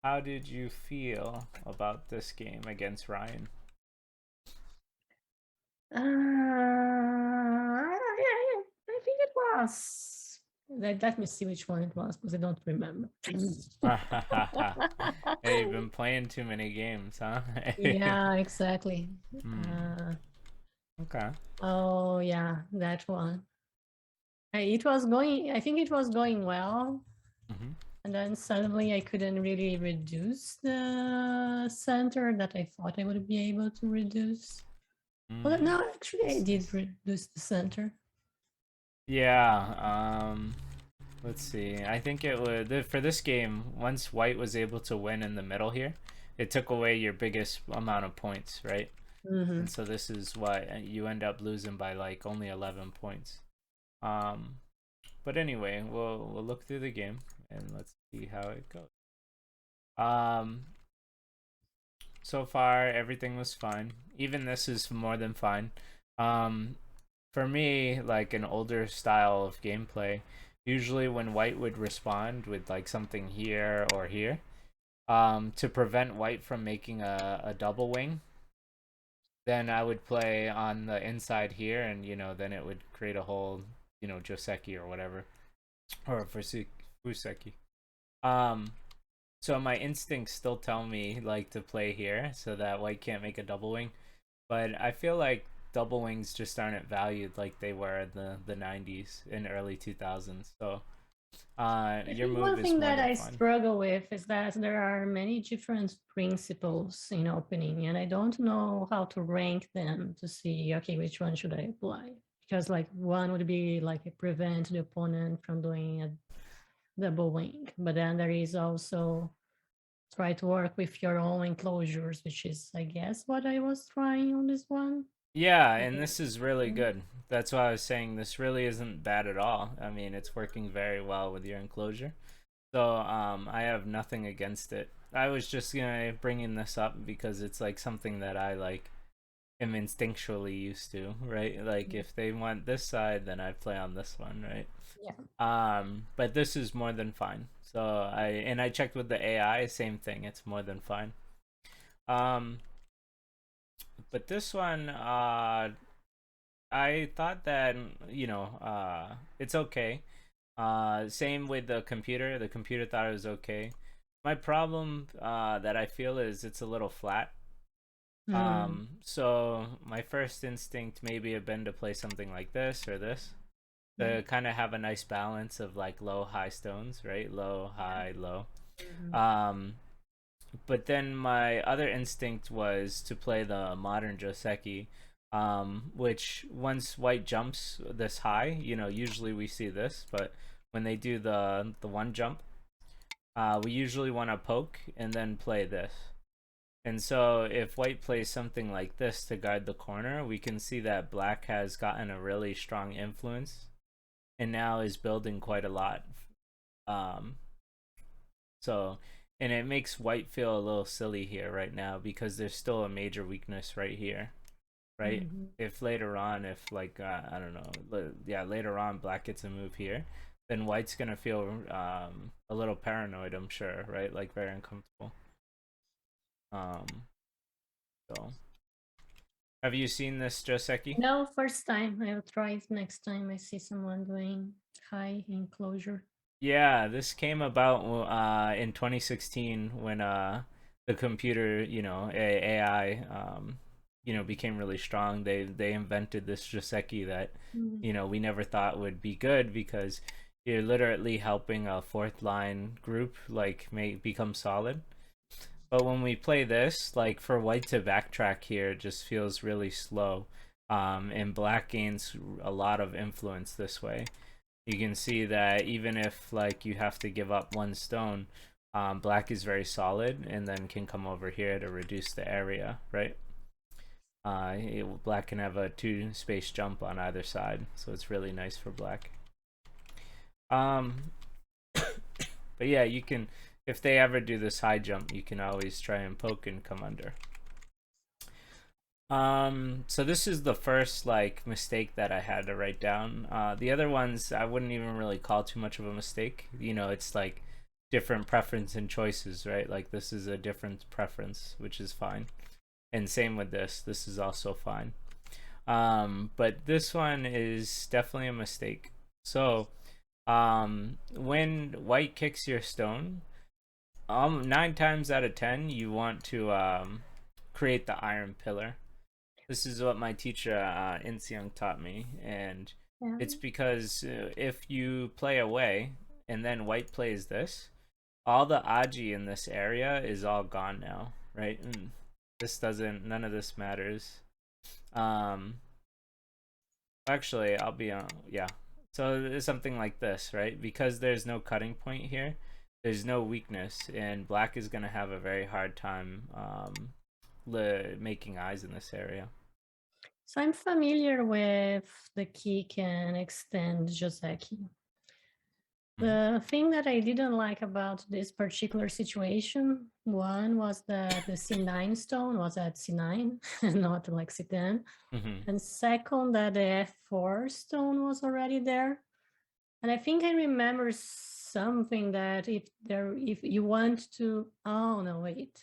how did you feel about this game against Ryan? I think it was. Let me see which one it was because I don't remember. Hey, you've been playing too many games, huh? Yeah, exactly. Hmm. Uh, Okay. oh, yeah, that one. It was going, I think it was going well. Hmm. And then suddenly I couldn't really reduce the center that I thought I would be able to reduce. Well, Mm, no, actually, I I see. did reduce the center. Yeah. Let's see. I think it would for this game. Once White was able to win in the middle here, it took away your biggest amount of points, right? Mm-hmm. And so this is why you end up losing by like only 11 points. Um, but anyway, we'll look through the game and let's see how it goes. Um, so far everything was fine. Even this is more than fine. Um, for me, like an older style of gameplay, usually when White would respond with like something here or here, to prevent White from making a double wing, then I would play on the inside here, and then it would create a whole, Joseki or whatever, or Fuseki. Um, so my instincts still tell me like to play here so that White can't make a double wing, but I feel like double wings just aren't valued like they were in the 90s and early 2000s. So I your think move one is thing more that than I fun. struggle with is that there are many different principles in opening, and I don't know how to rank them to see, okay, which one should I apply? Because like one would be like prevent the opponent from doing a double wing, but then there is also try to work with your own enclosures, which is, I guess, what I was trying on this one. Yeah, I and think. this is really good. That's why I was saying this really isn't bad at all. I mean, it's working very well with your enclosure. So I have nothing against it. I was just gonna bringing this up because it's like something that I like am instinctually used to, right? Like if they want this side, then I play on this one, right? Yeah. But this is more than fine. So I checked with the AI, same thing. It's more than fine. Um, but this one, I thought that it's okay. Same with the computer. The computer thought it was okay. My problem that I feel is it's a little flat. Mm. So my first instinct maybe have been to play something like this or this Yeah. to kind of have a nice balance of like low high stones, right? Low Yeah. high low. Mhm. Um, but then my other instinct was to play the modern Joseki, which once White jumps this high, usually we see this, but when they do the one jump, we usually want to poke and then play this. And so if White plays something like this to guide the corner, we can see that Black has gotten a really strong influence and now is building quite a lot. Um, so, and it makes White feel a little silly here right now because there's still a major weakness right here, right? Mhm. If later on, if like I don't know, yeah, later on Black gets a move here, then White's gonna feel a little paranoid, I'm sure, right? Like very uncomfortable. Um, so have you seen this Joseki? No, first time. I will try it next time I see someone doing high enclosure. Yeah, this came about in 2016 when the computer, AI, became really strong. They invented this Joseki that, Mm. we never thought would be good because you're literally helping a fourth line group like make become solid. But when we play this, like for White to backtrack here, it just feels really slow. And Black gains a lot of influence this way. You can see that even if like you have to give up one stone, Black is very solid and then can come over here to reduce the area, right? Black can have a 2 space jump on either side, so it's really nice for Black. Um, but yeah, you can if they ever do this high jump, you can always try and poke and come under. So this is the first like mistake that I had to write down. The other ones I wouldn't even really call too much of a mistake. It's like different preference and choices, right? Like this is a different preference, which is fine. And same with this. This is also fine. But this one is definitely a mistake. So, when white kicks your stone, 9 times out of 10, you want to create the iron pillar. This is what my teacher Inseong taught me, and Yeah. it's because if you play away and then white plays this, all the aji in this area is all gone now, right? And this doesn't. None of this matters. Um, Actually, I'll be on. Yeah. So it's something like this, right? Because there's no cutting point here, there's no weakness, and black is gonna have a very hard time making eyes in this area. So I'm familiar with the kick and extend Joseki. The thing that I didn't like about this particular situation, one was that the C9 stone was at C9 and not like C10. Mm-hmm. And second, that the F4 stone was already there. And I think I remember something that if you want to, oh no, wait.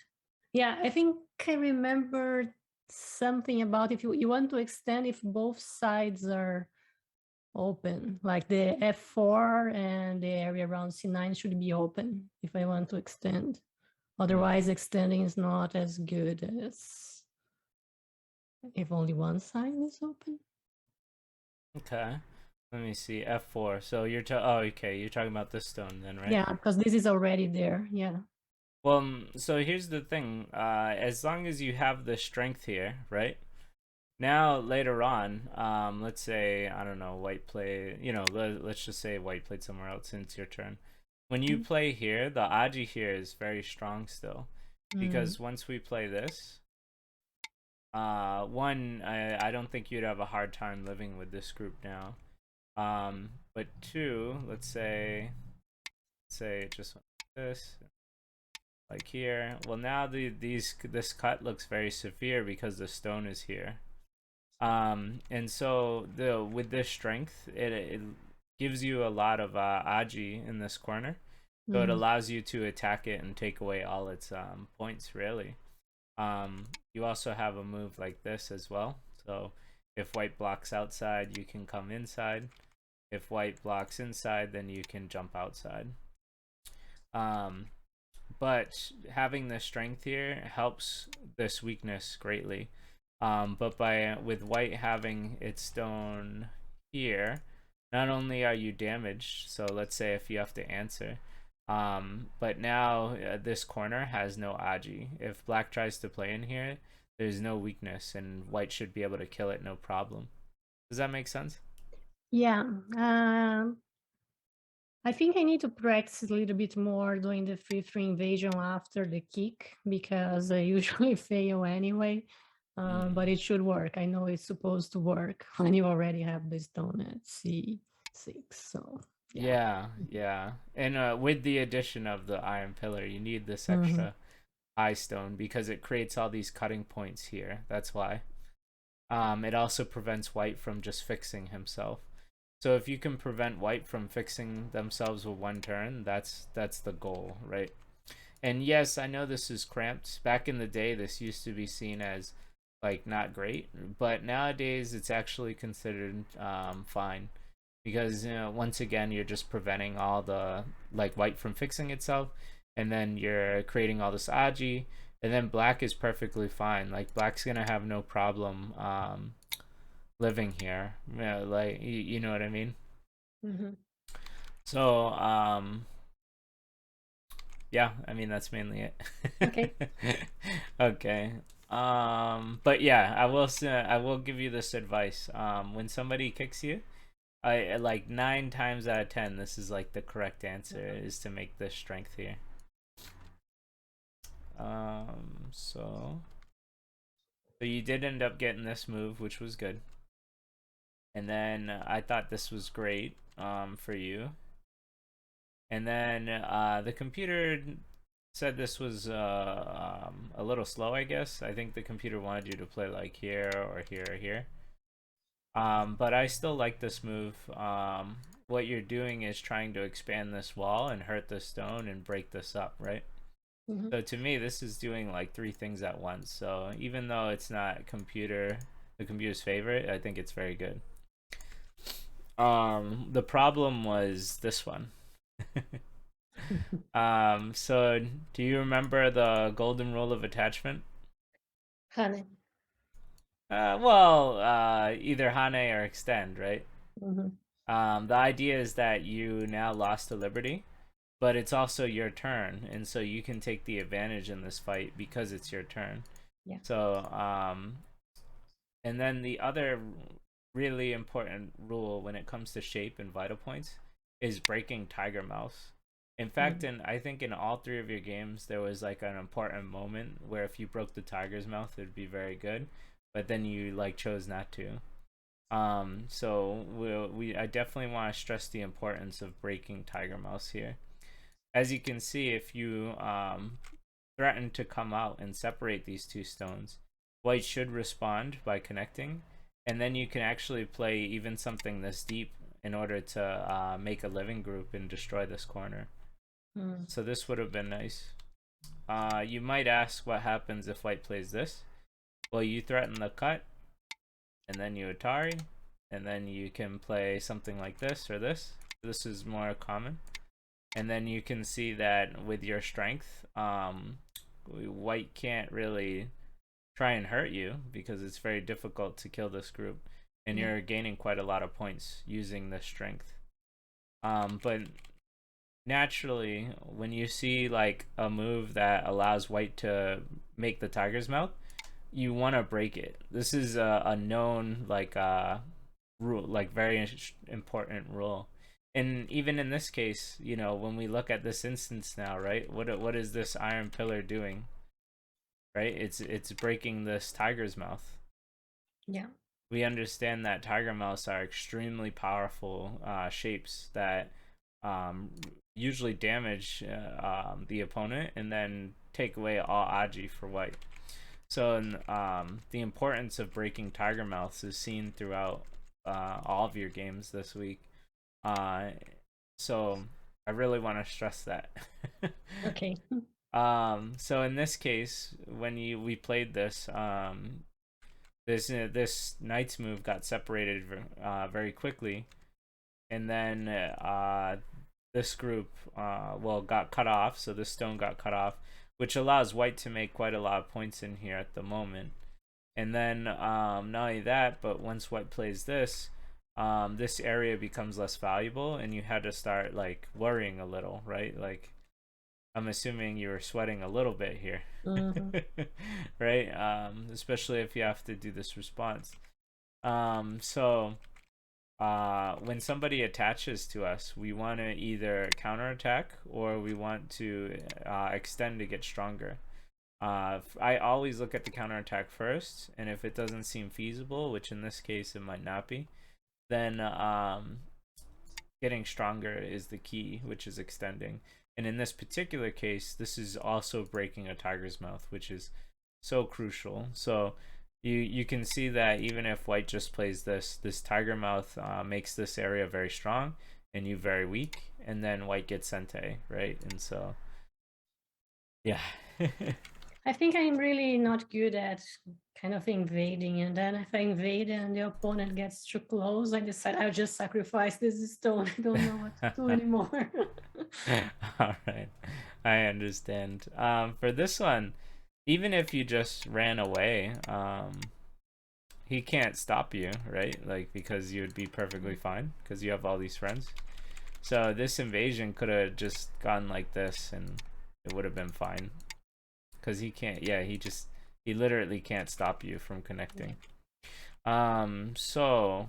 Yeah, I think I remember something about if you want to extend if both sides are open, like the F4 and the area around C9 should be open if I want to extend. Otherwise, extending is not as good as if only one side is open. Okay. Let me see. F4. So you're oh, okay. You're talking about this stone then, right? Yeah, because this is already there. Yeah. Well, so here's the thing. As long as you have the strength here, right? Now later on, let's say I don't know, white play. Let's just say white played somewhere else, and it's your turn. When you play here, the aji here is very strong still, because once we play this, one, I don't think you'd have a hard time living with this group now. But two, let's say just like this, like here. Well, now this cut looks very severe because the stone is here. And so with this strength, it gives you a lot of aji in this corner, so it allows you to attack it and take away all its points, really. You also have a move like this as well. So if white blocks outside, you can come inside. If white blocks inside, then you can jump outside. But having the strength here helps this weakness greatly. But with white having its stone here, not only are you damaged, so let's say if you have to answer, but now this corner has no aji. If black tries to play in here, there's no weakness, and white should be able to kill it no problem. Does that make sense? Yeah. I think I need to practice a little bit more doing the 3-3 invasion after the kick because I usually fail anyway. But it should work. I know it's supposed to work when you already have the stone at C6. So yeah. And with the addition of the iron pillar, you need this extra high stone because it creates all these cutting points here. That's why. It also prevents white from just fixing himself. So if you can prevent white from fixing themselves with one turn, that's the goal, right? And yes, I know this is cramped. Back in the day, this used to be seen as like not great, but nowadays it's actually considered fine because once again you're just preventing all the like white from fixing itself, and then you're creating all this aji, and then black is perfectly fine. Like black's gonna have no problem living here. Yeah, like you know what I mean. So yeah, I mean that's mainly it. Okay. Okay. But yeah, I will give you this advice. When somebody kicks you, I like 9 times out of 10, this is like the correct answer is to make this strength here. So you did end up getting this move, which was good. And then I thought this was great for you. And then the computer said this was a little slow, I guess. I think the computer wanted you to play like here or here or here. But I still like this move. what you're doing is trying to expand this wall and hurt the stone and break this up, right? Mhm. So to me, this is doing like three things at once. So even though it's not the computer's favorite, I think it's very good. The problem was this one. So do you remember the golden rule of attachment? Honey. Either Hane or extend, right? Mhm. The idea is that you now lost to Liberty, but it's also your turn, and so you can take the advantage in this fight because it's your turn. Yeah. So, and then the other really important rule when it comes to shape and vital points is breaking Tiger Mouse. In fact, Mhm. I think in all three of your games, there was like an important moment where if you broke the tiger's mouth, it'd be very good, but then you like chose not to. So I definitely want to stress the importance of breaking Tiger Mouse here. As you can see, if you threaten to come out and separate these two stones, white should respond by connecting, and then you can actually play even something this deep in order to make a living group and destroy this corner. Mm. So this would have been nice. You might ask what happens if white plays this. Well, you threaten the cut, and then you Atari, and then you can play something like this or this. This is more common. And then you can see that with your strength, white can't really try and hurt you because it's very difficult to kill this group. And Yeah. you're gaining quite a lot of points using this strength. But naturally, when you see like a move that allows white to make the tiger's mouth, you want to break it. This is a known like rule, like very important rule. And even in this case, you know, when we look at this instance now, right? What is this iron pillar doing? Right? It's breaking this tiger's mouth. Yeah. We understand that tiger mouths are extremely powerful shapes that um, usually damage the opponent and then take away all Aji for white. So, the importance of breaking tiger mouths is seen throughout all of your games this week. Uh, so, I really want to stress that. Okay. So in this case, when we played this, this knight's move got separated very quickly, and then this group got cut off. So this stone got cut off, which allows white to make quite a lot of points in here at the moment. And then not only that, but once white plays this, this area becomes less valuable, and you had to start like worrying a little, right? Like I'm assuming you were sweating a little bit here, Mhm. right? Especially if you have to do this response. So when somebody attaches to us, we want to either counterattack or we want to extend to get stronger. I always look at the counterattack first, and if it doesn't seem feasible, which in this case it might not be, then getting stronger is the key, which is extending. And in this particular case, this is also breaking a tiger's mouth, which is so crucial. So you can see that even if white just plays this tiger mouth makes this area very strong and you very weak, and then white gets sente, right? And so yeah. I think I'm really not good at kind of invading, and then if I invade and the opponent gets too close, I decide I'll just sacrifice this stone. I don't know what to do anymore. All right, I understand. For this one, even if you just ran away, he can't stop you, right? Like because you would be perfectly fine because you have all these friends. So this invasion could have just gone like this, and it would have been fine because he can't. Yeah, he literally can't stop you from connecting. So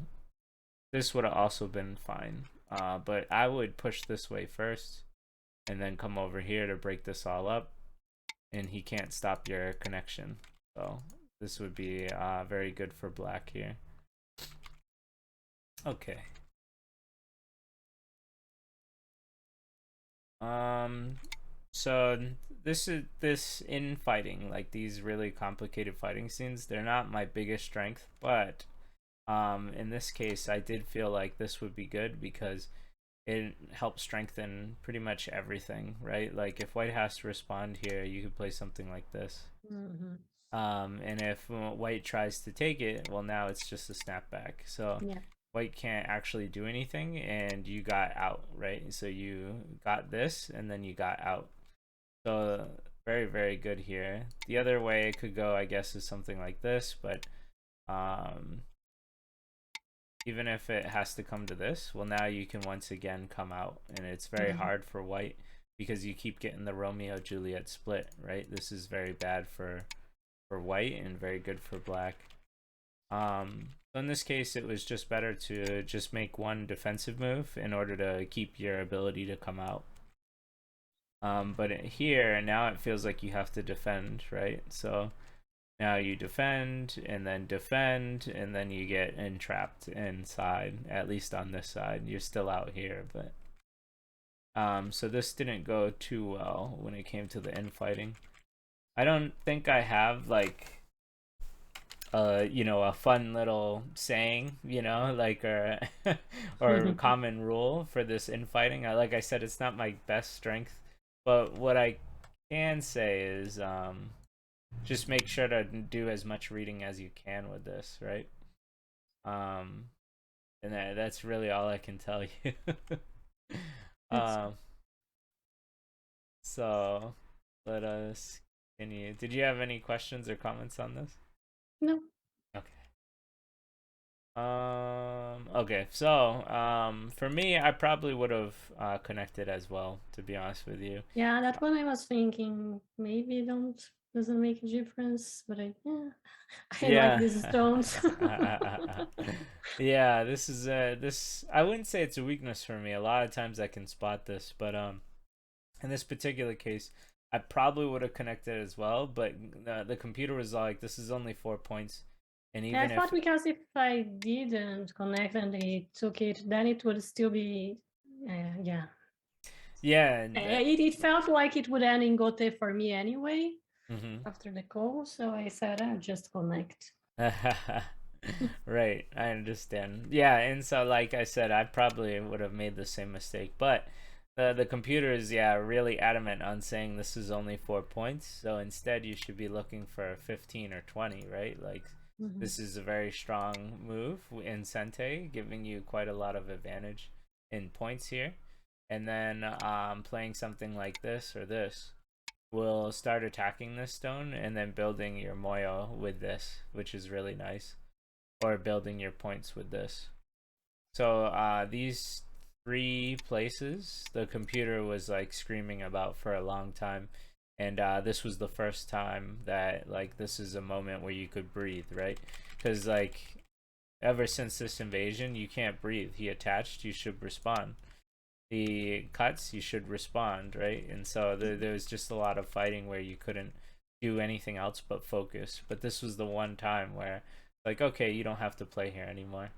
this would have also been fine. But I would push this way first, and then come over here to break this all up, and he can't stop your connection. So this would be very good for black here. Okay. So this infighting, like these really complicated fighting scenes, they're not my biggest strength, but in this case I did feel like this would be good because it helps strengthen pretty much everything, right? Like if white has to respond here, you could play something like this. Mm-hmm. And if white tries to take it, well, now it's just a snapback. So Yeah. white can't actually do anything, and you got out, right? So you got this, and then you got out. So very, very good here. The other way it could go, I guess, is something like this, but um, even if it has to come to this, well, now you can once again come out, and it's very Mm-hmm. hard for white because you keep getting the Romeo Juliet split, right? This is very bad for white and very good for black. So in this case, it was just better to just make one defensive move in order to keep your ability to come out. But here, now it feels like you have to defend, right? So now you defend, and then you get entrapped inside, at least on this side. You're still out here, but so this didn't go too well when it came to the infighting. I don't think I have like a fun little saying, like or common rule for this infighting. Like I said, it's not my best strength, but what I can say is just make sure to do as much reading as you can with this, right? Um, and that's really all I can tell you. That's um, so let us continue. Did you have any questions or comments on this? no. Okay. Okay, so for me, I probably would have connected as well, to be honest with you. Yeah, that's what I was thinking. Maybe don't doesn't make a difference, but yeah, I like Yeah. these stones. Yeah, this is this I wouldn't say it's a weakness for me. A lot of times I can spot this, but in this particular case, I probably would have connected as well, but the computer was like, this is only 4 points, and Yeah, I even if thought because if I didn't connect and they took it, then it would still be, yeah. yeah, and It felt like it would end in Gote for me anyway mhm. after the call, so I said I'll just connect. Right, I understand. Yeah, and so like I said, I probably would have made the same mistake, but the computer is really adamant on saying this is only 4 points. So instead, you should be looking for 15 or 20, right? Like Mhm. this is a very strong move in Sente, giving you quite a lot of advantage in points here. And then playing something like this or this will start attacking this stone and then building your Moyo with this, which is really nice, or building your points with this. So these three places the computer was like screaming about for a long time, and this was the first time that like this is a moment where you could breathe, right? Because like ever since this invasion, you can't breathe. He attached, you should respond. He cuts, you should respond, right? And so there was just a lot of fighting where you couldn't do anything else but focus. But this was the one time where like, okay, you don't have to play here anymore.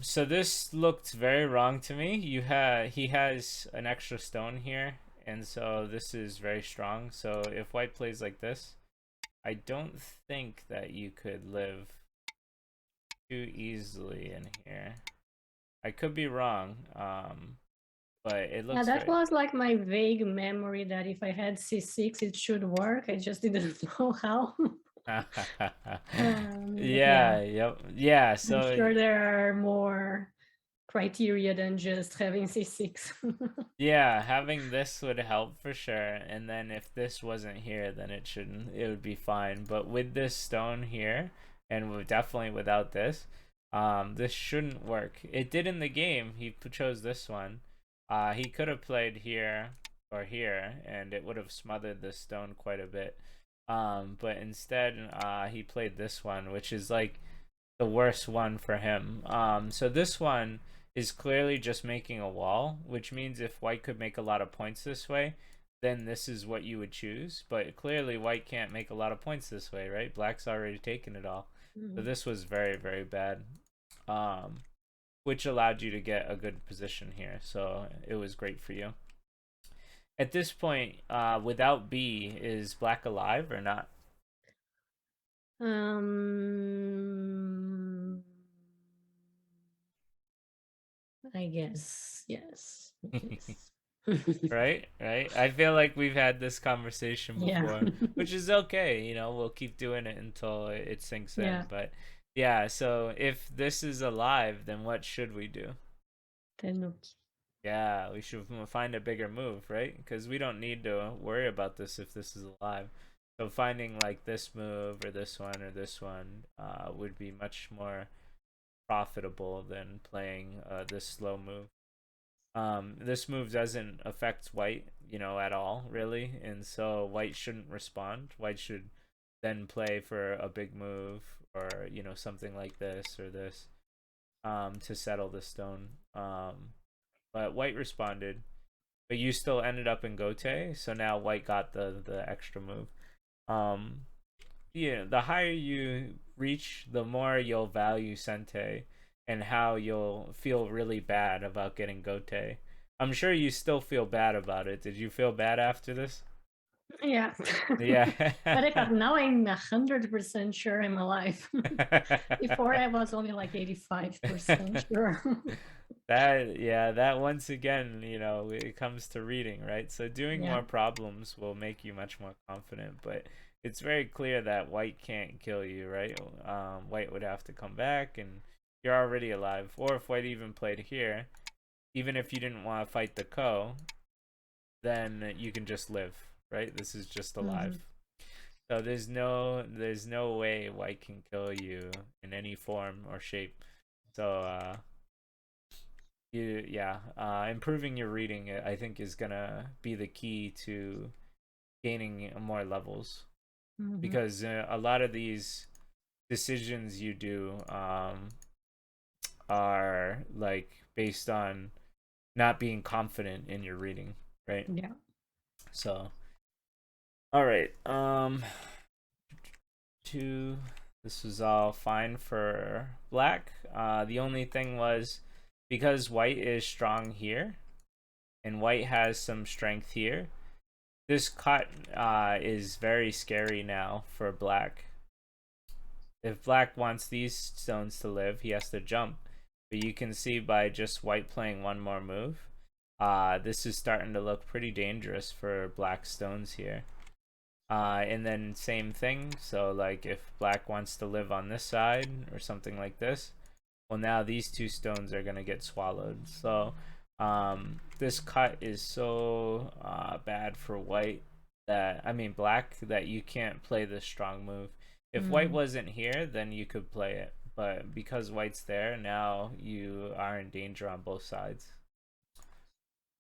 So this looked very wrong to me. He has an extra stone here, and so this is very strong. So if white plays like this, I don't think that you could live too easily in here. I could be wrong, but it Yeah, looks that very. was like my vague memory that if I had C6, it should work. I just didn't know how. But Yeah, yeah, yep, yeah. I'm So sure there are more criteria than just having C6. yeah, having this would help for sure. And then if this wasn't here, then it would be fine. But with this stone here, and definitely without this, this shouldn't work. It did in the game. He chose this one. He could have played here or here, and it would have smothered the stone quite a bit. But instead, he played this one, which is like the worst one for him. So this one is clearly just making a wall, which means if white could make a lot of points this way, then this is what you would choose. But clearly white can't make a lot of points this way, right? Black's already taken it all. So Mhm. this was very, very bad. Um, which allowed you to get a good position here. So it was great for you. At this point, without B, is black alive or not? Um, I guess yes. Yes. Right? Right? I feel like we've had this conversation Yeah. before, which is okay. We'll keep doing it until it sinks Yeah. in. But yeah, so if this is alive, then what should we do? Tanuki. Yeah, we should find a bigger move, right? Because we don't need to worry about this if this is alive. So finding like this move or this one would be much more profitable than playing this slow move. This move doesn't affect white, at all, really, and so white shouldn't respond. White should then play for a big move or something like this or this to settle the stone. But white responded, but you still ended up in Gote, so now white got the extra move. Um, yeah, the higher you reach, the more you'll value Sente and how you'll feel really bad about getting Gote. I'm sure you still feel bad about it. Did you feel bad after this? Yeah. Yeah. But I thought now I'm 100% sure I'm alive. Before I was only like 85% sure. That once again, it comes to reading, right? So doing Yeah. more problems will make you much more confident, but it's very clear that white can't kill you, right? White would have to come back and you're already alive. Or if white even played here, even if you didn't want to fight the Ko, then you can just live, right? This is just alive. So there's no way white can kill you in any form or shape. So improving your reading, I think, is gonna be the key to gaining more levels, because a lot of these decisions you do are like based on not being confident in your reading, right? Yeah. So, all right, two. This was all fine for black. The only thing was, because white is strong here, and white has some strength here. This cut is very scary now for black. If black wants these stones to live, he has to jump. But you can see by just white playing one more move, this is starting to look pretty dangerous for black stones here. And then same thing, so like if black wants to live on this side or something like this, well, now these two stones are going to get swallowed. So this cut is so bad for white, black, that you can't play this strong move. If white wasn't here, then you could play it, but because white's there, now you are in danger on both sides.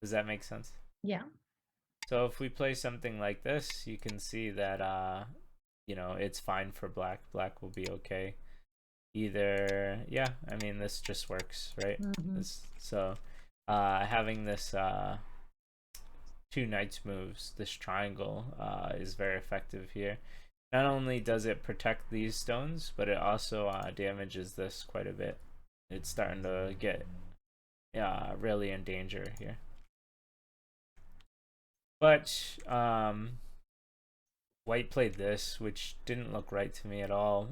Does that make sense? Yeah. So if we play something like this, you can see that it's fine for black. Black will be okay. Either, yeah, this just works, right? So having this two knights moves, this triangle, is very effective here. Not only does it protect these stones, but it also damages this quite a bit. It's starting to get really in danger here. But white played this, which didn't look right to me at all.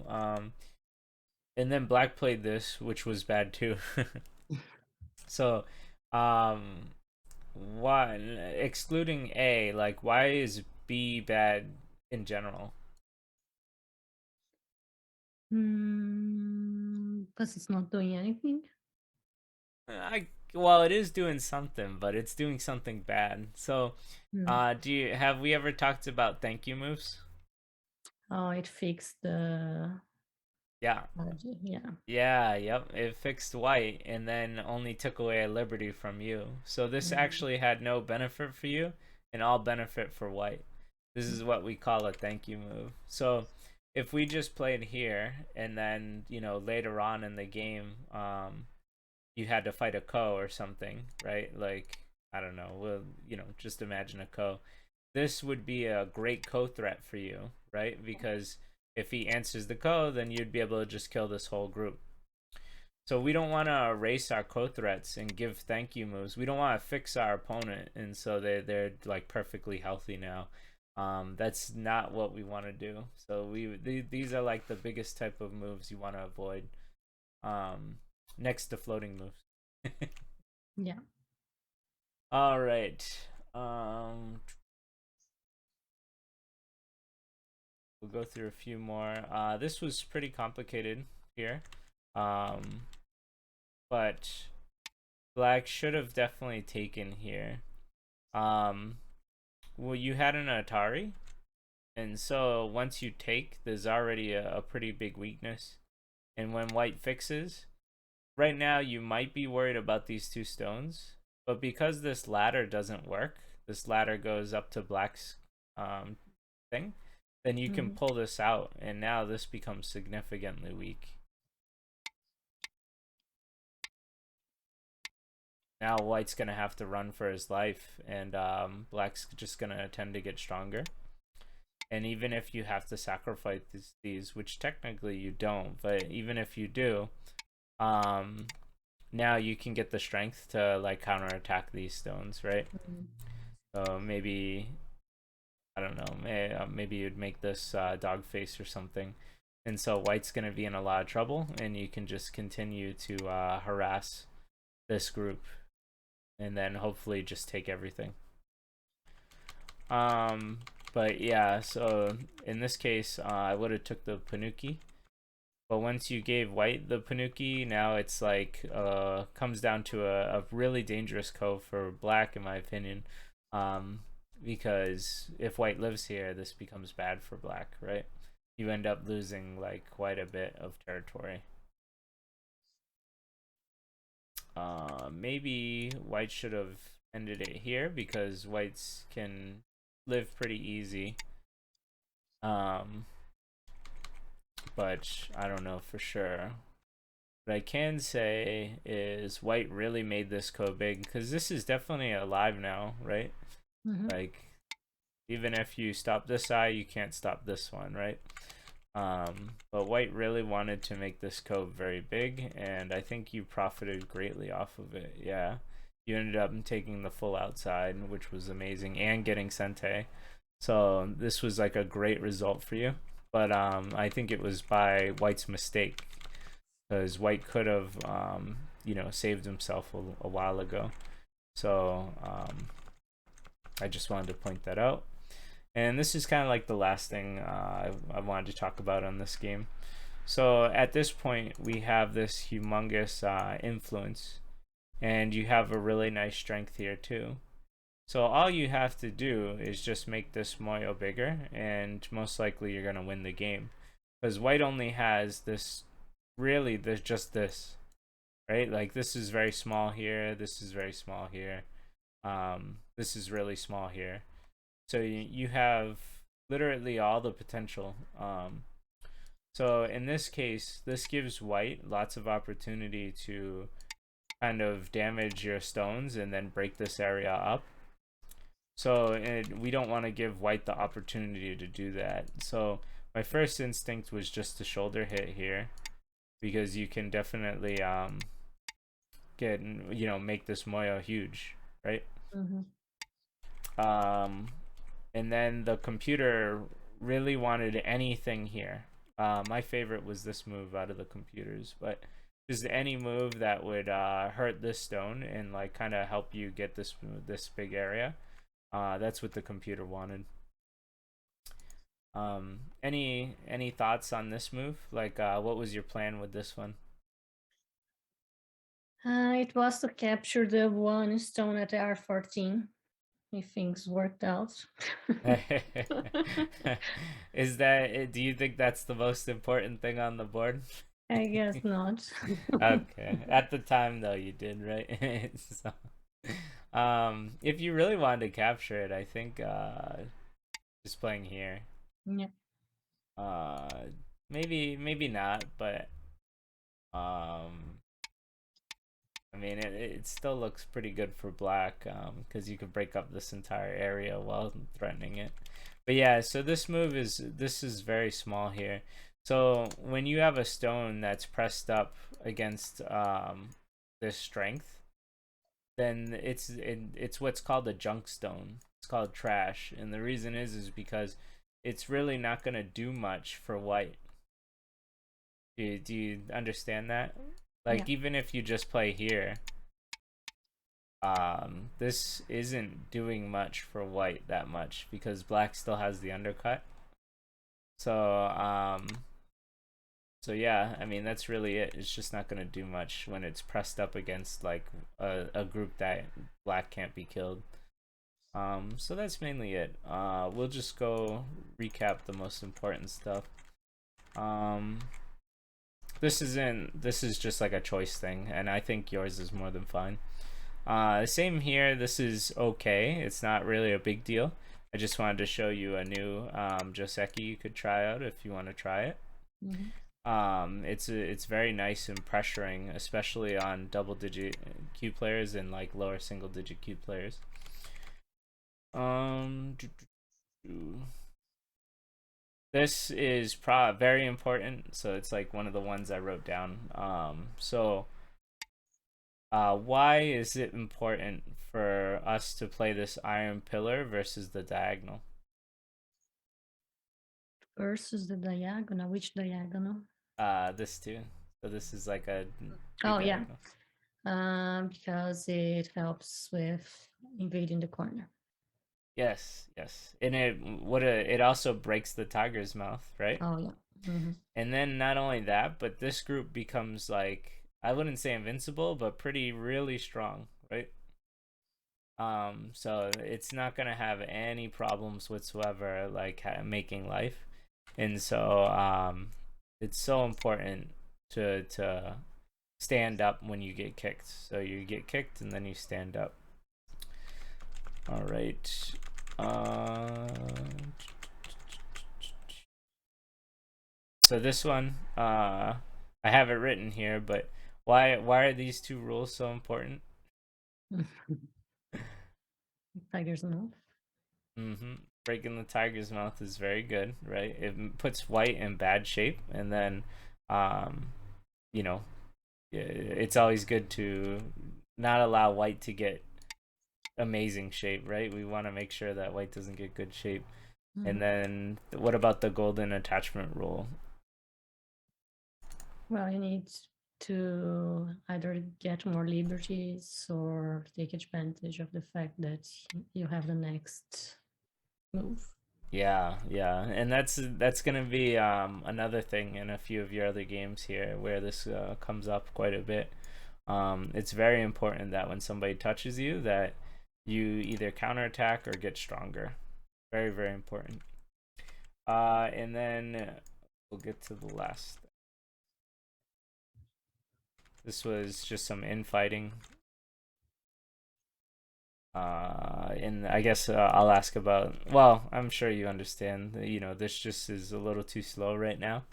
And then black played this, which was bad too. So, why, excluding A, like, why is B bad in general? Because it's not doing anything. Well, it is doing something, but it's doing something bad. So, have we ever talked about thank you moves? Oh, it fixed the Yeah. yeah. Yeah, yep. It fixed white and then only took away a liberty from you. So this actually had no benefit for you and all benefit for white. This is what we call a thank you move. So if we just played here and then, later on in the game, you had to fight a Ko or something, right? Like, I don't know. Well, just imagine a Ko. This would be a great Ko threat for you, right? Because if he answers the Ko, then you'd be able to just kill this whole group. So we don't want to erase our Ko threats and give thank you moves. We don't want to fix our opponent, and so they're like perfectly healthy now. That's not what we want to do. So these are like the biggest type of moves you want to avoid. Next to floating moves. Yeah. All right. We'll go through a few more. This was pretty complicated here. Um, but black should have definitely taken here. Well, you had an Atari, and so once you take, there's already a pretty big weakness. And when white fixes, right now you might be worried about these two stones, but because this ladder doesn't work, this ladder goes up to black's um, thing, then you can Mhm. pull this out, and now this becomes significantly weak. Now white's gonna have to run for his life, and black's just gonna tend to get stronger. And even if you have to sacrifice these, which technically you don't, but even if you do, um, now you can get the strength to like counterattack these stones, right? Mhm. So maybe I don't know, maybe you'd make this dog face or something, and so white's gonna be in a lot of trouble, and you can just continue to harass this group, and then hopefully just take everything. Um, but yeah, so in this case, I would have took the Panuki. But once you gave white the Panuki, now it's like comes down to a really dangerous cove for black, in my opinion. Um, because if white lives here, this becomes bad for black, right? You end up losing like quite a bit of territory. Maybe white should have ended it here because whites can live pretty easy. Um, but I don't know for sure. What I can say is white really made this code big because this is definitely alive now, right? Mhm. Like even if you stop this eye, you can't stop this one, right? But white really wanted to make this code very big, and I think you profited greatly off of it. Yeah, you ended up taking the full outside, which was amazing, and getting Sente. So this was like a great result for you. But I think it was by white's mistake because white could have saved himself a while ago. So I just wanted to point that out. And this is kind of like the last thing I wanted to talk about on this game. So at this point, we have this humongous influence, and you have a really nice strength here too. So all you have to do is just make this Moyo bigger, and most likely you're gonna win the game. Because white only has this, really, there's just this, right? Like this is very small here, this is very small here, this is really small here. So you have literally all the potential. So in this case, this gives white lots of opportunity to kind of damage your stones and then break this area up. So we don't want to give white the opportunity to do that. So my first instinct was just to shoulder hit here because you can definitely get make this Moyo huge, right? Mhm. Um, and then the computer really wanted anything here. My favorite was this move out of the computers, but just any move that would hurt this stone and like kind of help you get this big area. That's what the computer wanted. Any thoughts on this move? Like, what was your plan with this one? It was to capture the one stone at R14 if things worked out. Is that? Do you think that's the most important thing on the board? I guess not. Okay. At the time, though, you did, right? So, if you really wanted to capture it, I think just playing here. Yeah. Uh, maybe not, but um, I mean, it still looks pretty good for black because you could break up this entire area while threatening it. But yeah, so this is very small here. So when you have a stone that's pressed up against this strength, then it's what's called a junk stone. It's called trash, and the reason is because it's really not gonna do much for white. Do you understand that? Yeah. Like even if you just play here, this isn't doing much for white that much because black still has the undercut. So so yeah, I mean that's really it. It's just not gonna do much when it's pressed up against like a group that black can't be killed. So that's mainly it. We'll just go recap the most important stuff. Um, this is just like a choice thing, and I think yours is more than fine. Same here. This is okay. It's not really a big deal. I just wanted to show you a new Joseki you could try out if you want to try it. It's very nice and pressuring, especially on double-digit Q players and like lower single-digit Q players. This is very important, so it's like one of the ones I wrote down. Why is it important for us to play this iron pillar versus the diagonal? Versus the diagonal. Which diagonal? This too. So this is like a Oh yeah. Because it helps with invading the corner. Yes, yes. And it also breaks the tiger's mouth, right? Oh yeah. And then not only that, but this group becomes like, I wouldn't say invincible, but really strong, right? So it's not gonna have any problems whatsoever like making life. And so it's so important to stand up when you get kicked. So you get kicked and then you stand up. All right. So this one, I have it written here, but why are these two rules so important? Tiger's mouth. Breaking the tiger's mouth is very good, right? It puts white in bad shape, and then, you know, it's always good to not allow white to get amazing shape, right? We want to make sure that white doesn't get good shape. And then what about the golden attachment rule? Well, you need to either get more liberties or take advantage of the fact that you have the next move. Yeah, and that's gonna be another thing in a few of your other games here where this comes up quite a bit. It's very important that when somebody touches you that you either counterattack or get stronger. Very important. And then we'll get to the last. This was just some infighting. And I guess I'll ask about. Well, I'm sure you understand. You know, this just is a little too slow right now.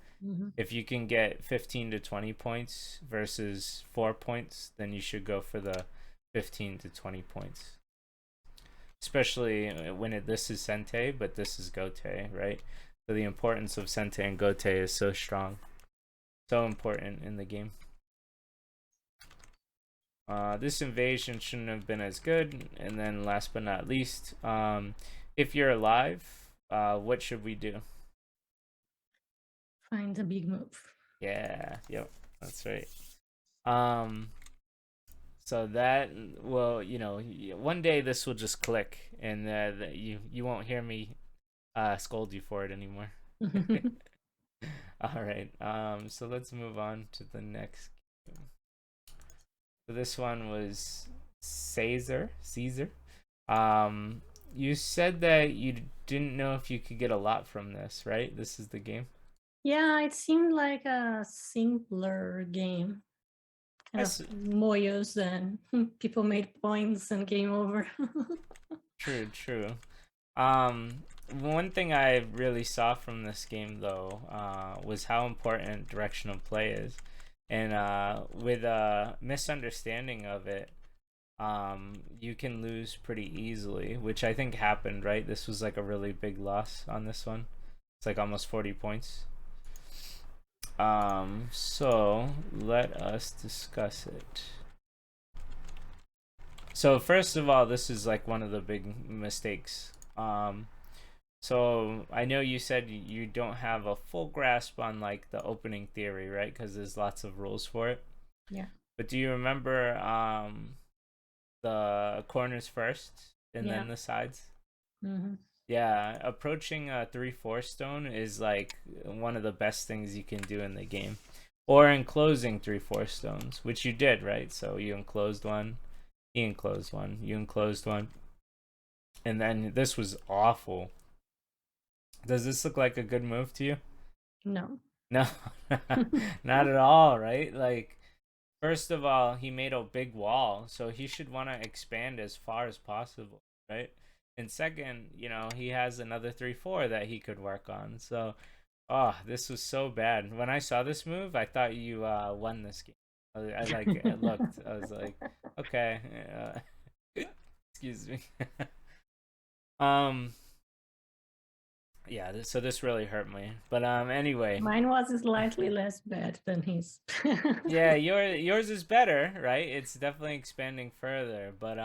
If you can get 15 to 20 points versus 4 points, then you should go for the 15 to 20 points. Especially when this is Sente, but this is Gote, right? So the importance of Sente and Gote is so strong, so important in the game. This invasion shouldn't have been as good. And then last but not least, if you're alive, what should we do? Find a big move. Yeah, yep, that's right. So that, well, you know, one day this will just click, and you won't hear me scold you for it anymore. All right. So let's move on to the next game. So this one was Caesar. You said that you didn't know if you could get a lot from this, right? This is the game. Yeah, it seemed like a simpler game. Kind of moyos and people made points and game over. True. One thing I really saw from this game though was how important directional play is, and with a misunderstanding of it, you can lose pretty easily, which I think happened, right? This was like a really big loss on this one. It's like almost 40 points. So let us discuss it. So first of all, this is like one of the big mistakes. So I know you said you don't have a full grasp on like the opening theory, right? Because there's lots of rules for it. Yeah. But do you remember the corners first and Yeah. then the sides. Hmm. Yeah, approaching a 3/4 stone is like one of the best things you can do in the game. Or enclosing 3/4 stones, which you did, right? So you enclosed one, he enclosed one, you enclosed one. And then this was awful. Does this look like a good move to you? No. No, not at all, right? Like, first of all, he made a big wall, so he should want to expand as far as possible, right? And second, he has another 3/4 that he could work on. So, oh, this was so bad. When I saw this move, I thought you won this game. I like looked. I was like, okay, excuse me. um, yeah. So this really hurt me. But anyway, Mine was slightly less bad than his. yeah, yours is better, right? It's definitely expanding further. But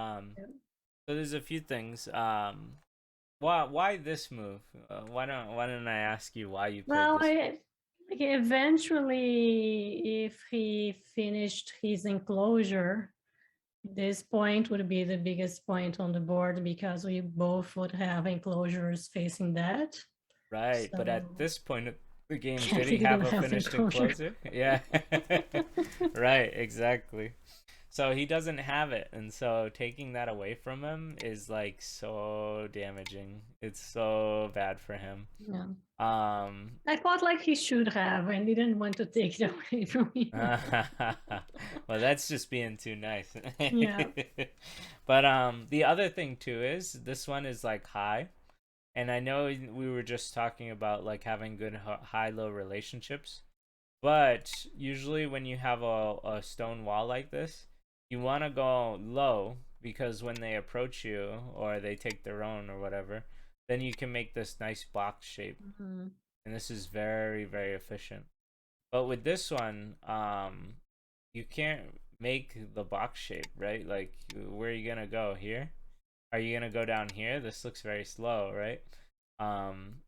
so there's a few things. Why this move? Why don't I ask you why you played Well, this? like eventually, if he finished his enclosure, this point would be the biggest point on the board because we both would have enclosures facing that. Right, but at So this point of the game, yeah, did he he didn't have a have finished enclosure. enclosure? Yeah. Right, exactly. So he doesn't have it, and so taking that away from him is like so damaging. It's so bad for him. Yeah. Um I thought like he should have and didn't want to take it away from him. well, that's just being too nice. Yeah. But the other thing too is this one is like high. And I know we were just talking about like having good high-low relationships, but usually when you have a stone wall like this, you want to go low because when they approach you or they take their own or whatever, then you can make this nice box shape. Mhm. And this is very, very efficient. But with this one, you can't make the box shape, right? Like, where are you gonna go? Here? Are you gonna go down here? This looks very slow, right? Um,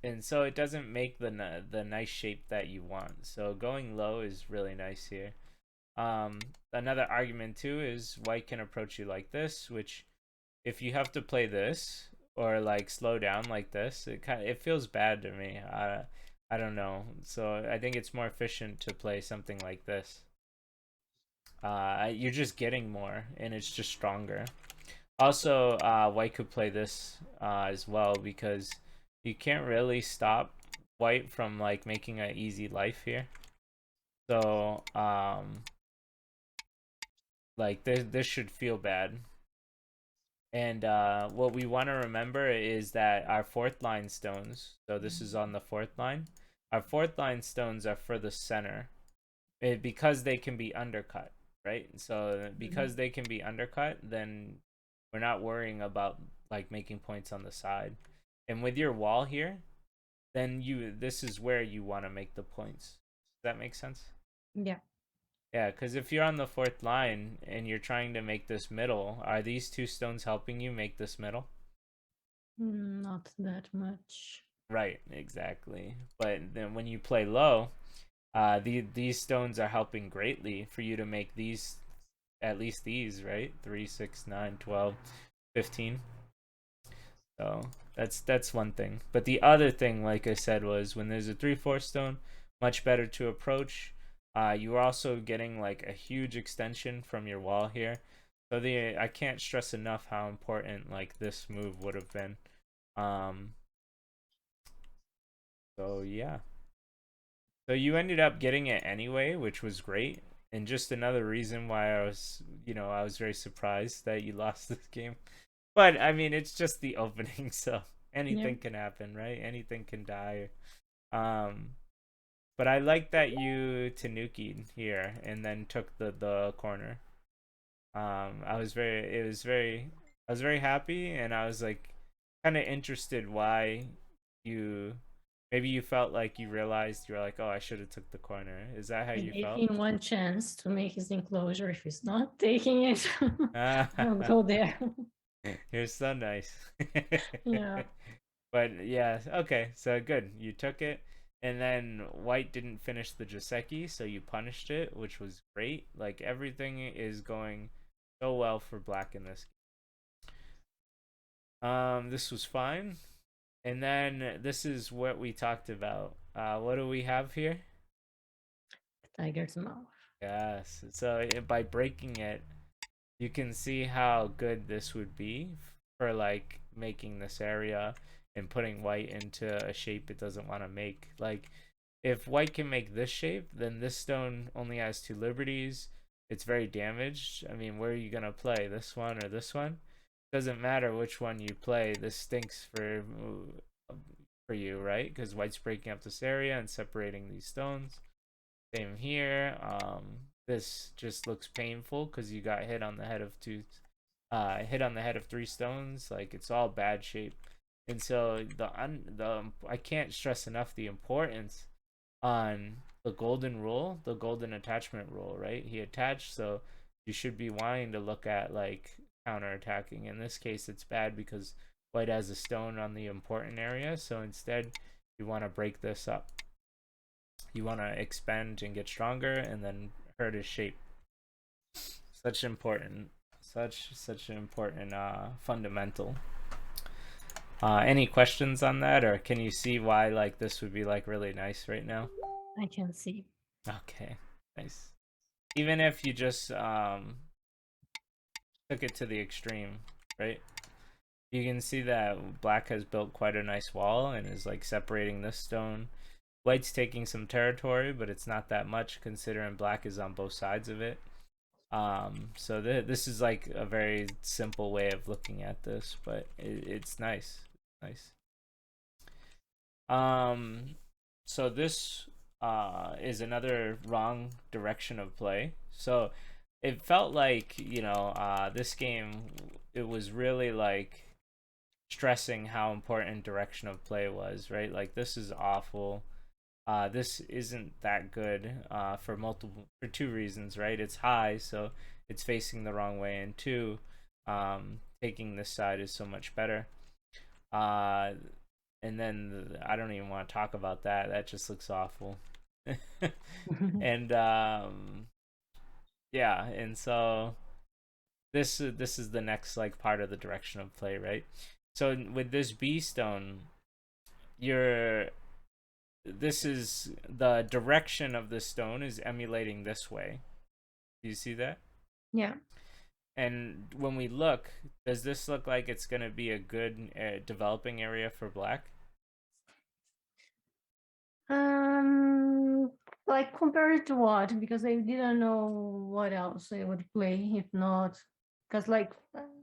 and so it doesn't make the nice shape that you want. So going low is really nice here. Another argument too is white can approach you like this, which if you have to play this or like slow down like this, it feels bad to me. I don't know. So I think it's more efficient to play something like this. You're just getting more, and it's just stronger. Also, white could play this as well because you can't really stop white from like making an easy life here. So, like this should feel bad. And what we want to remember is that our fourth line stones, so this is on the fourth line, our fourth line stones are for the center because they can be undercut, right? So because they can be undercut, then we're not worrying about like making points on the side. And with your wall here, then this is where you want to make the points. Does that make sense? Yeah. Yeah, because if you're on the fourth line and you're trying to make this middle, are these two stones helping you make this middle? Not that much. Right, exactly. But then when you play low, these stones are helping greatly for you to make these, at least these, right? 3, 6, 9, 12, 15. So that's one thing. But the other thing, like I said, was when there's a 3/4 stone, much better to approach. You are also getting like a huge extension from your wall here. So I can't stress enough how important like this move would have been. Um, so yeah. So you ended up getting it anyway, which was great. And just another reason why I was very surprised that you lost this game. But I mean, it's just the opening, so Yeah. anything can happen, right? Anything can die. Um, but I like that you Tanuki'd here and then took the corner. I was very happy, and I was like kind of interested why you maybe you felt like you realized you were like, oh, I should have took the corner. Is that how I you gave felt? him one chance to make his enclosure. If he's not taking it, I'll go there. You're so nice. Yeah. But yeah, okay, so good. You took it, and then white didn't finish the Joseki, so you punished it, which was great. Like everything is going so well for black in this. This was fine. And then this is what we talked about. What do we have here? Tiger's mouth. Yes. So by breaking it, you can see how good this would be for like making this area and putting white into a shape it doesn't want to make. Like if white can make this shape, then this stone only has 2 liberties. It's very damaged. I mean, where are you gonna play? This one or this one? Doesn't matter which one you play. This stinks for you, right? Because white's breaking up this area and separating these stones. Same here. This just looks painful because you got hit on the head of 3 stones. Like it's all bad shape. And so I can't stress enough the importance on the golden rule, the golden attachment rule, right? He attached, so you should be wanting to look at like counterattacking. In this case, it's bad because white has a stone on the important area, so instead you want to break this up. You want to expand and get stronger and then hurt his shape. Such an important fundamental. Any questions on that, or can you see why like this would be like really nice right now? I can see. Okay, nice. Even if you just took it to the extreme, right? You can see that black has built quite a nice wall and is like separating this stone. White's taking some territory, but it's not that much considering black is on both sides of it. So this is like a very simple way of looking at this, but it's nice. So this is another wrong direction of play. So it felt like, you know, this game, it was really like stressing how important direction of play was, right? Like this is awful. This isn't that good for 2 reasons, right? It's high, so it's facing the wrong way, and 2, taking this side is so much better. And then I don't even want to talk about that. That just looks awful. And yeah, and so this is the next like part of the direction of play, right? So with this B stone, this is the direction of the stone is emulating this way. Do you see that? Yeah. And when we look, does this look like it's going to be a good developing area for black? Like compared to what? Because I didn't know what else I would play if not. Because like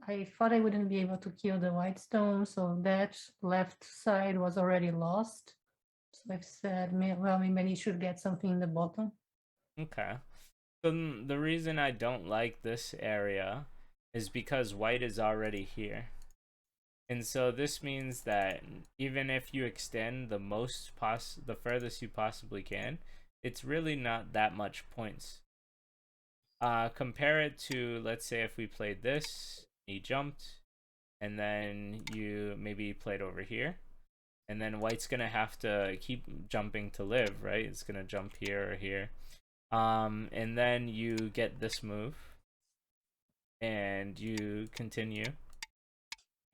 I thought I wouldn't be able to kill the white stone, so that left side was already lost. So I've said, well, maybe I should get something in the bottom. Okay. So the reason I don't like this area is because white is already here. And so this means that even if you extend the furthest you possibly can, it's really not that much points. Compare it to, let's say if we played this, he jumped, and then you maybe played over here, and then white's gonna have to keep jumping to live, right? It's gonna jump here or here. And then you get this move, and you continue,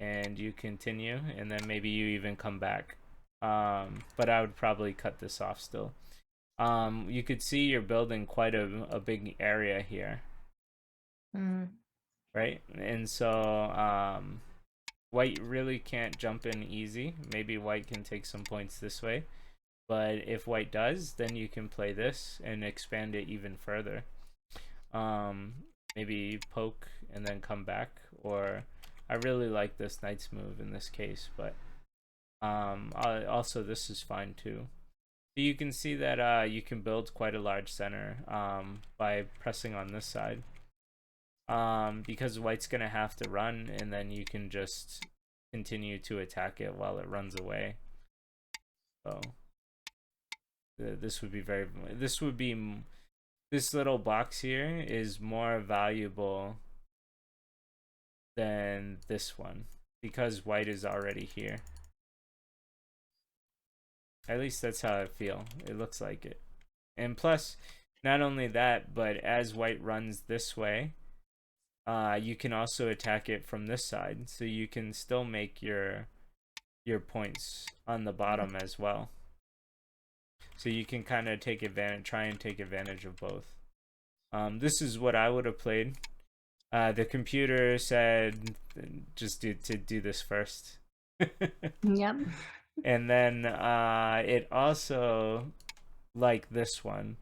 and you continue, and then maybe you even come back. But I would probably cut this off still. You could see you're building quite a big area here, right? And so white really can't jump in easy. Maybe white can take some points this way, but if white does, then you can play this and expand it even further. Maybe poke and then come back, or I really like this knight's move in this case, but also this is fine too. You can see that you can build quite a large center by pressing on this side, because white's gonna have to run, and then you can just continue to attack it while it runs away. So this little box here is more valuable than this one because white is already here. At least that's how I feel. It looks like it. And plus, not only that, but as white runs this way, you can also attack it from this side, so you can still make your points on the bottom as well. So you can kind of try and take advantage of both. This is what I would have played. The computer said just to do this first. Yep. And then it also like this one.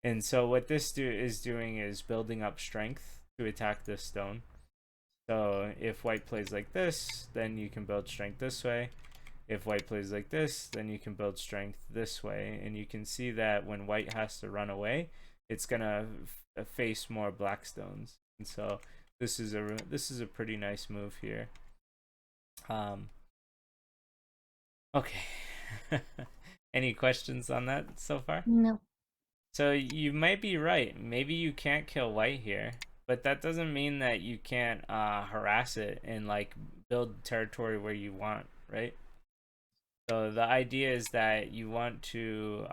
And so what this is doing is building up strength to attack this stone. So if white plays like this, then you can build strength this way. If white plays like this, then you can build strength this way. And you can see that when white has to run away, it's gonna face more black stones. And so this is a pretty nice move here. Okay. Any questions on that so far? No. So you might be right. Maybe you can't kill white here, but that doesn't mean that you can't harass it and like build territory where you want, right? So the idea is that you want to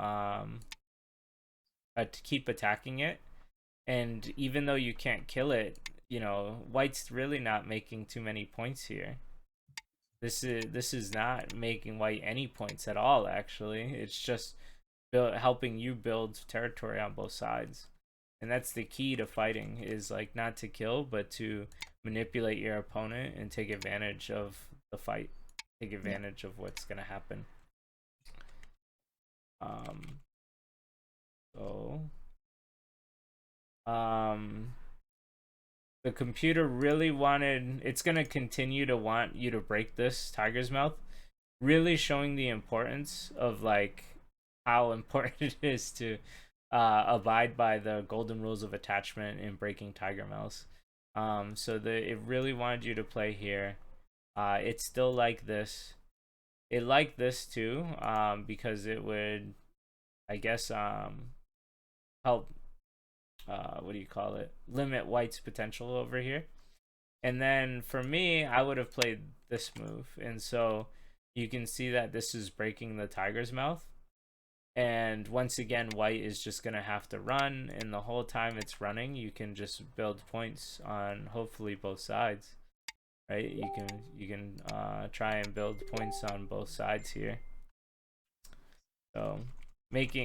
keep attacking it, and even though you can't kill it, you know, white's really not making too many points here. This is not making white any points at all. Actually, it's just helping you build territory on both sides, and that's the key to fighting, is like not to kill but to manipulate your opponent and take advantage of the fight, take advantage of what's gonna happen. So the computer really wanted, it's gonna continue to want you to break this tiger's mouth, really showing the importance of like how important it is to abide by the golden rules of attachment in breaking tiger mouths. So it really wanted you to play here. It's still like this. It liked this too, because it would, I guess, help, what do you call it, limit white's potential over here. And then for me, I would have played this move, and so you can see that this is breaking the tiger's mouth. And once again, white is just gonna have to run, and the whole time it's running, you can just build points on hopefully both sides, right? You can try and build points on both sides here. So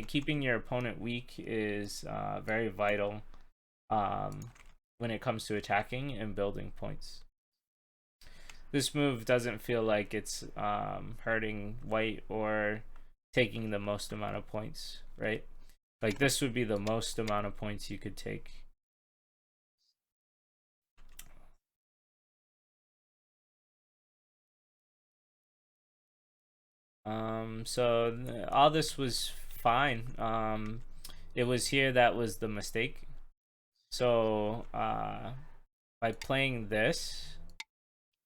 keeping your opponent weak is very vital when it comes to attacking and building points. This move doesn't feel like it's hurting white or taking the most amount of points, right? Like this would be the most amount of points you could take. So all this was fine. It was here that was the mistake. So by playing this,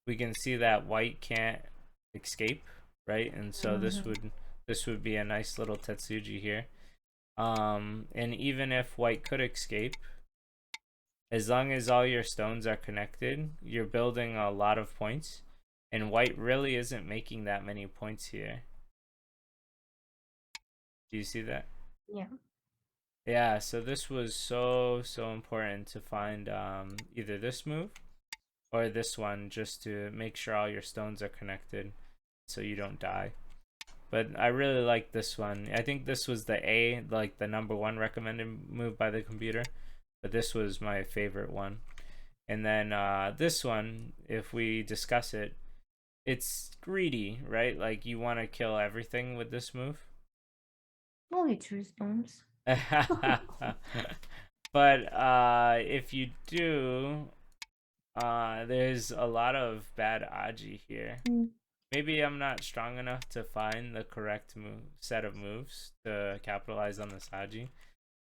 we can see that white can't escape, right? And so this would be a nice little Tetsuji here. And even if white could escape, as long as all your stones are connected, you're building a lot of points, and white really isn't making that many points here. Do you see that? Yeah. Yeah, so this was so important to find either this move or this one, just to make sure all your stones are connected so you don't die. But I really like this one. I think this was like the #1 recommended move by the computer, but this was my favorite one. And then this one, if we discuss it, it's greedy, right? Like you want to kill everything with this move. Only 2 stones. But if you do, there's a lot of bad Aji here. Maybe I'm not strong enough to find the correct set of moves to capitalize on this Aji,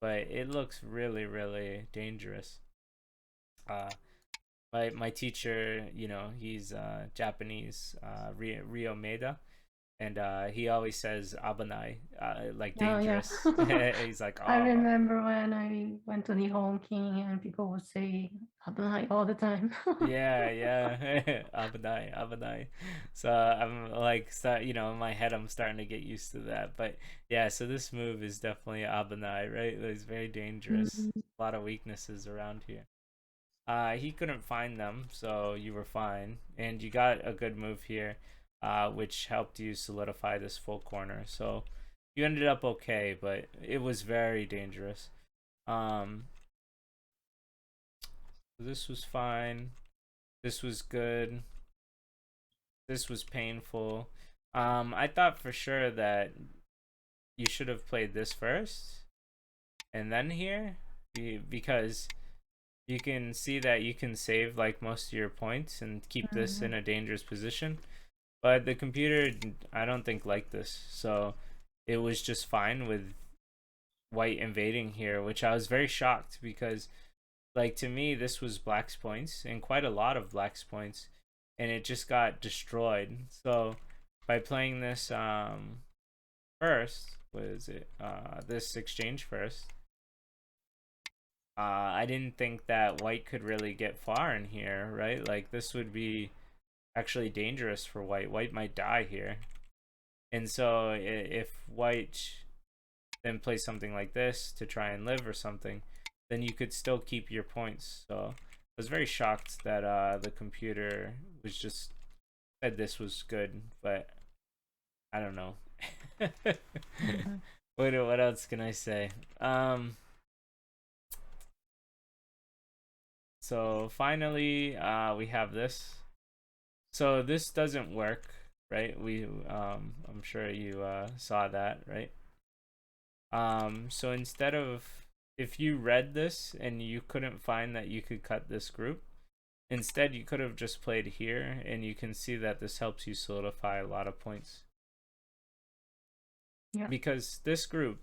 but it looks really dangerous. My teacher, you know, he's Japanese, Ryo Maeda, and he always says "abanai," like dangerous. Oh, yeah. He's like, oh. I remember when I went to Nihon King and people would say "abanai" all the time. Yeah, abanai. So I'm like, you know, in my head I'm starting to get used to that. But yeah, so this move is definitely abanai, right? It's very dangerous. A lot of weaknesses around here. He couldn't find them, so you were fine, and you got a good move here, which helped you solidify this full corner. So you ended up okay, but it was very dangerous. This was fine. This was good. This was painful. I thought for sure that you should have played this first and then here, because you can see that you can save like most of your points and keep this in a dangerous position. But the computer, I don't think, liked this, so it was just fine with white invading here, which I was very shocked because, like, to me this was black's points and quite a lot of black's points, and it just got destroyed. So by playing this first, what is it, this exchange first, I didn't think that white could really get far in here, right? Like, this would be actually dangerous for white. White might die here. And so if white then plays something like this to try and live or something, then you could still keep your points. So I was very shocked that the computer was just said this was good, but I don't know. What else can I say? So finally, we have this. So this doesn't work, right? I'm sure you saw that, right? So instead of, if you read this and you couldn't find that you could cut this group, instead you could have just played here, and you can see that this helps you solidify a lot of points. Yeah. Because this group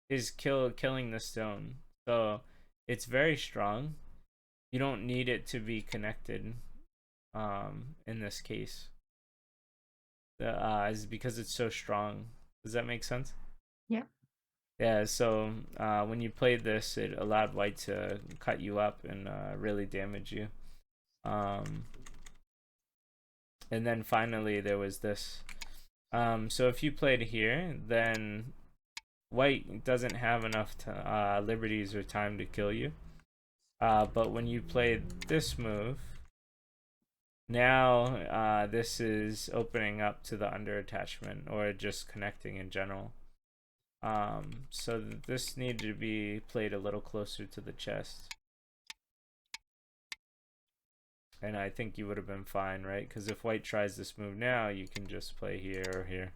is killing the stone, so it's very strong. You don't need it to be connected in this case, is because it's so strong. Does that make sense? Yeah, so when you played this, it allowed white to cut you up and really damage you. And then finally there was this. So if you played here, then white doesn't have enough liberties or time to kill you. But when you played this move, now this is opening up to the under attachment or just connecting in general. So this needed to be played a little closer to the chest. And I think you would have been fine, right? Because if white tries this move now, you can just play here or here.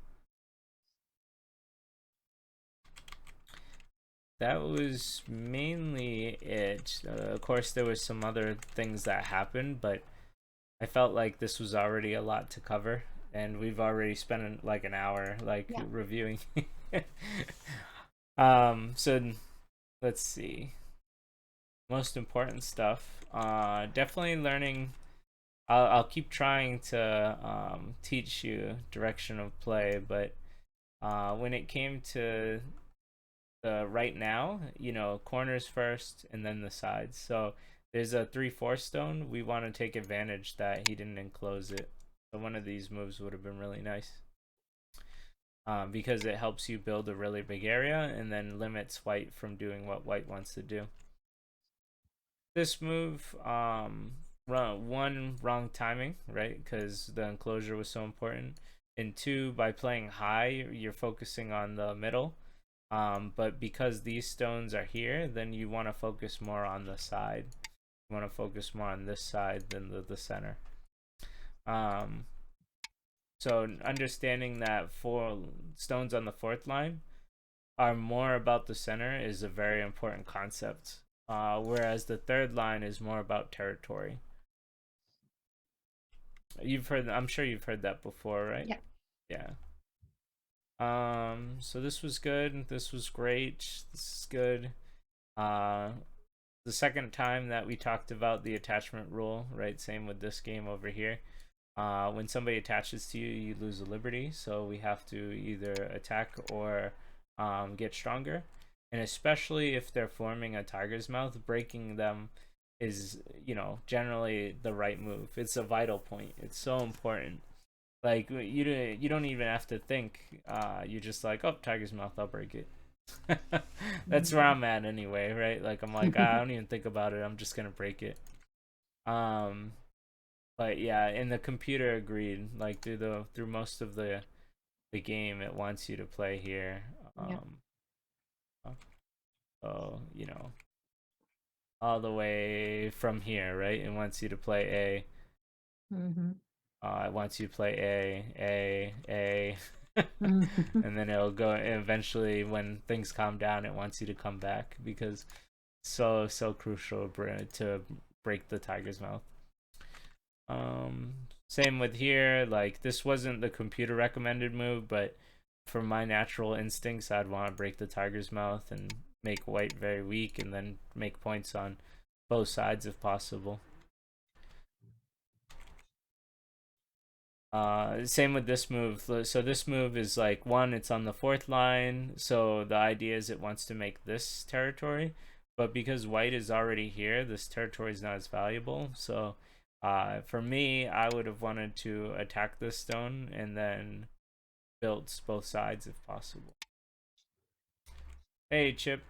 That was mainly it. Of course, there was some other things that happened, but I felt like this was already a lot to cover, and we've already spent like an hour reviewing. So let's see. Most important stuff. Definitely learning. I'll keep trying to teach you direction of play, but when it came to the right now, corners first and then the sides. So there's a 3/4 stone. We want to take advantage that he didn't enclose it. So one of these moves would have been really nice. Because it helps you build a really big area and then limits white from doing what white wants to do. This move, wrong timing, right? Because the enclosure was so important. And two, by playing high, you're focusing on the middle. But because these stones are here, then you want to focus more on the side. You want to focus more on this side than the center. So understanding that 4 stones on the 4th line are more about the center is a very important concept. Whereas the 3rd line is more about territory. I'm sure you've heard that before, right? Yeah. So this was good. This was great. This is good. The second time that we talked about the attachment rule, right? Same with this game over here. When somebody attaches to you, you lose a liberty. So we have to either attack or get stronger. And especially if they're forming a tiger's mouth, breaking them is, generally the right move. It's a vital point. It's so important. Like, you don't even have to think. You're just like, oh, tiger's mouth, I'll break it. That's where I'm at anyway, right? Like I'm like, I don't even think about it. I'm just gonna break it. Um, but yeah, and the computer agreed. Like through most of the game, it wants you to play here. Yeah. So all the way from here, right? It wants you to play Mm-hmm. A. It wants you to play A, Mm-hmm. and then it'll go. Eventually, when things calm down, it wants you to come back because so crucial to break the tiger's mouth. Same with here. Like this wasn't the computer recommended move, but for my natural instincts, I'd want to break the tiger's mouth and make white very weak, and then make points on both sides if possible. Same with this move. So this move is like one, it's on the fourth line. So the idea is it wants to make this territory, but because white is already here, this territory is not as valuable. So for me, I would have wanted to attack this stone and then build both sides if possible. Hey, Chip.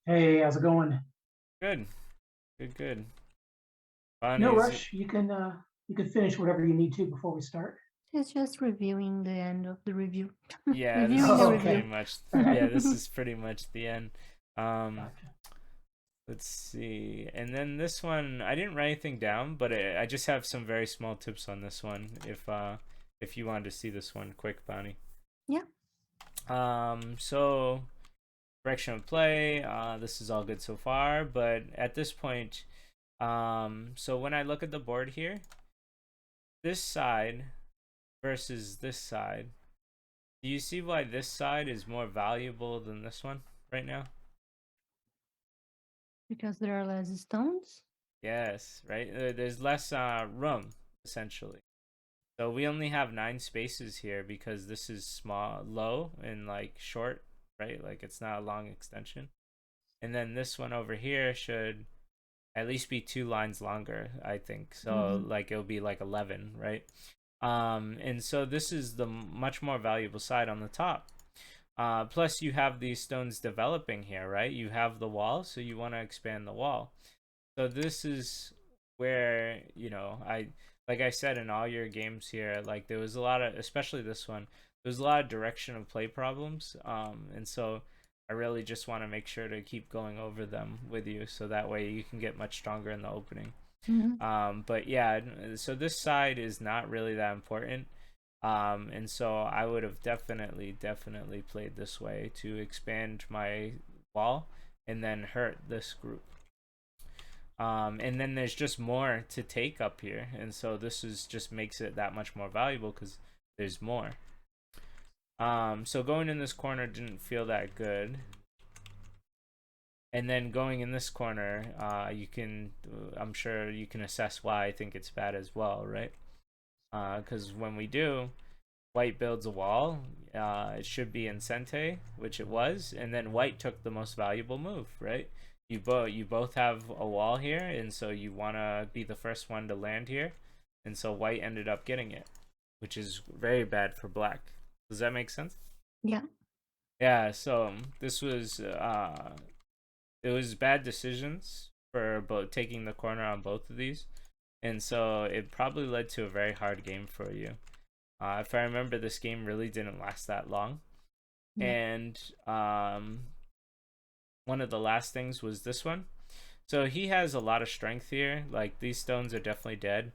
Hey, how's it going? Good. Good. No Bonnie, rush. You can finish whatever you need to before we start. It's just reviewing the end of the review. yeah, this Reviewing is the pretty review. much yeah, this is pretty much the end. Gotcha. Let's see. And then this one, I didn't write anything down, but I just have some very small tips on this one. If you wanted to see this one quick, Bonnie. Yeah. So direction of play. This is all good so far, but at this point, so when I look at the board here, this side versus this side, do you see why this side is more valuable than this one right now? Because there are less stones. Yes, right. There's less room essentially. So we only have 9 spaces here because this is small, low, and like short, right? Like it's not a long extension. And then this one over here should at least be 2 lines longer, I think. So like it'll be like 11, right? And so this is the much more valuable side on the top. Plus you have these stones developing here, right? You have the wall, so you want to expand the wall. So this is where, like I said in all your games here, like there was a lot of, especially this one, there was a lot of direction of play problems. And so I really just want to make sure to keep going over them with you so that way you can get much stronger in the opening. But yeah, so this side is not really that important. And so I would have definitely played this way to expand my wall and then hurt this group. And then there's just more to take up here, and so this is just makes it that much more valuable because there's more. So going in this corner didn't feel that good, and then going in this corner, I'm sure you can assess why I think it's bad as well, right? Because when we do, white builds a wall. It should be in Sente, which it was, and then white took the most valuable move, right? You both have a wall here, and so you want to be the first one to land here, and so white ended up getting it, which is very bad for black. Does that make sense? Yeah. Yeah. So this was it was bad decisions for both taking the corner on both of these, and so it probably led to a very hard game for you. If I remember, this game really didn't last that long, and one of the last things was this one. So he has a lot of strength here. Like these stones are definitely dead.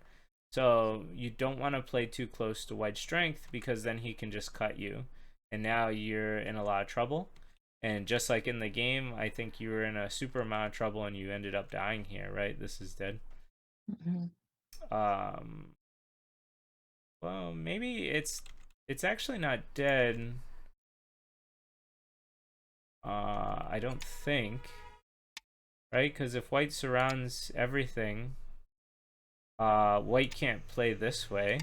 So you don't want to play too close to white strength because then he can just cut you. And now you're in a lot of trouble. And just like in the game, I think you were in a super amount of trouble and you ended up dying here, right? This is dead. Well, maybe it's actually not dead. I don't think, right? Because if white surrounds everything, white can't play this way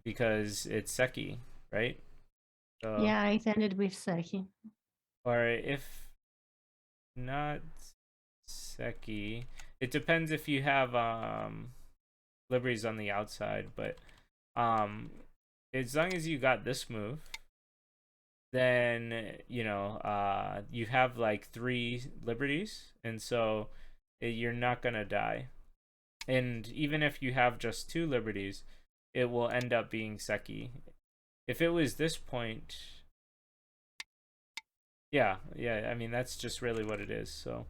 because it's Seki, right? So, Yeah, it ended with Seki. or if not Seki, it depends if you have Libris on the outside, but as long as you got this move, then you know you have like 3 liberties, and so you're not gonna die. And even if you have just 2 liberties, it will end up being Seki. If it was this point, yeah, I mean that's just really what it is. So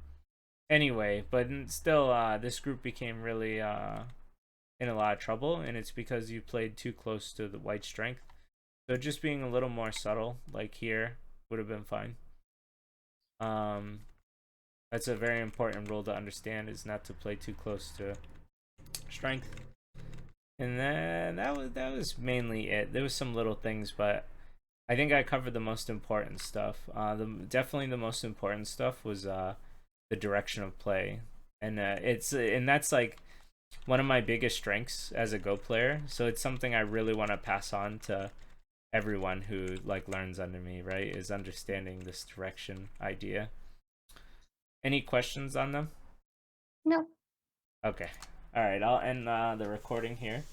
anyway, but still, this group became really in a lot of trouble, and it's because you played too close to the white strength. So just being a little more subtle, like here, would have been fine. That's a very important rule to understand, is not to play too close to strength. And then that was mainly it. There was some little things, but I think I covered the most important stuff. Definitely the most important stuff was the direction of play, and that's like one of my biggest strengths as a Go player. So it's something I really want to pass on to everyone who like learns under me, right? Is understanding this direction idea. Any questions on them? No. Okay. All right, I'll end the recording here.